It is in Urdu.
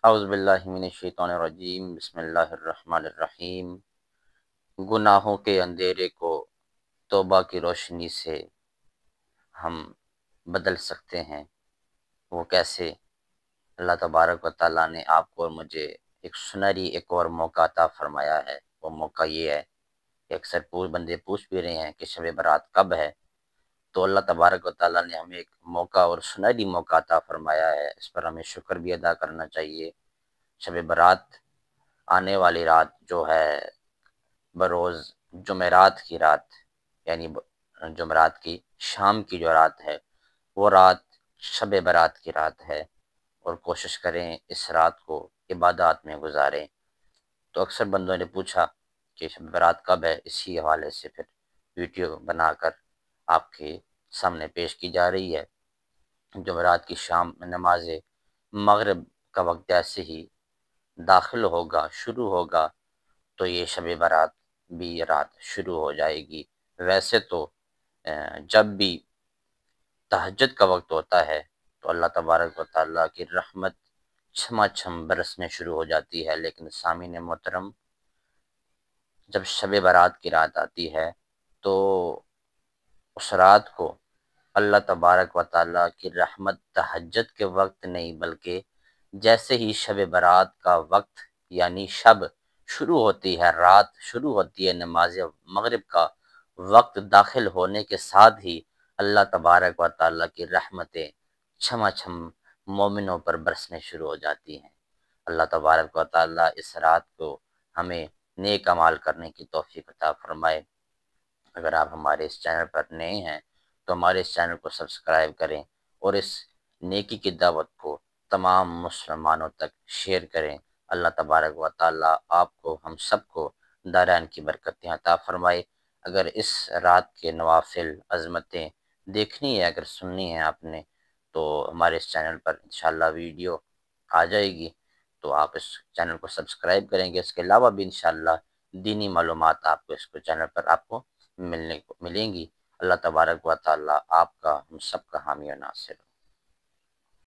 اعوذ باللہ من الشیطان الرجیم، بسم اللہ الرحمن الرحیم۔ گناہوں کے اندھیرے کو توبہ کی روشنی سے ہم بدل سکتے ہیں۔ وہ کیسے؟ اللہ تبارک و تعالیٰ نے آپ کو اور مجھے ایک اور موقع عطا فرمایا ہے۔ وہ موقع یہ ہے کہ اکثر بندے پوچھ بھی رہے ہیں کہ شب برات کب ہے، تو اللہ تبارک و تعالیٰ نے ہمیں ایک موقع اور سنہری موقع عطا فرمایا ہے۔ اس پر ہمیں شکر بھی ادا کرنا چاہیے۔ شب برات آنے والی رات جو ہے بروز جمعرات کی رات، یعنی جمعرات کی شام کی جو رات ہے، وہ رات شب برات کی رات ہے، اور کوشش کریں اس رات کو عبادات میں گزاریں۔ تو اکثر بندوں نے پوچھا کہ شب برات کب ہے، اسی حوالے سے پھر ویڈیو بنا کر آپ کے سامنے پیش کی جا رہی ہے۔ جمعرات کی شام نماز مغرب کا وقت جیسے ہی داخل ہوگا، شروع ہوگا، تو یہ شب برات بھی رات شروع ہو جائے گی۔ ویسے تو جب بھی تہجد کا وقت ہوتا ہے تو اللہ تبارک و تعالیٰ کی رحمت چھما چھم برسنے شروع ہو جاتی ہے، لیکن سامعین محترم، جب شب برات کی رات آتی ہے تو اس رات کو اللہ تبارک و تعالیٰ کی رحمت تہجد کے وقت نہیں، بلکہ جیسے ہی شب برات کا وقت یعنی شب شروع ہوتی ہے، رات شروع ہوتی ہے، نماز مغرب کا وقت داخل ہونے کے ساتھ ہی اللہ تبارک و تعالیٰ کی رحمتیں چھما چھم مومنوں پر برسنے شروع ہو جاتی ہیں۔ اللہ تبارک و تعالیٰ اس رات کو ہمیں نیک اعمال کرنے کی توفیق عطا فرمائے۔ اگر آپ ہمارے اس چینل پر نئے ہیں تو ہمارے اس چینل کو سبسکرائب کریں اور اس نیکی کی دعوت کو تمام مسلمانوں تک شیئر کریں۔ اللہ تبارک و تعالیٰ آپ کو، ہم سب کو دارین کی برکتیں عطا فرمائے۔ اگر اس رات کے نوافل عظمتیں دیکھنی ہے، اگر سننی ہے آپ نے، تو ہمارے اس چینل پر انشاءاللہ ویڈیو آ جائے گی، تو آپ اس چینل کو سبسکرائب کریں گے۔ اس کے علاوہ بھی انشاءاللہ دینی معلومات آپ کو اس کو چینل پر آپ کو ملیں گی۔ اللہ تبارک و تعالیٰ آپ کا، ہم سب کا حامی و ناصر ہو۔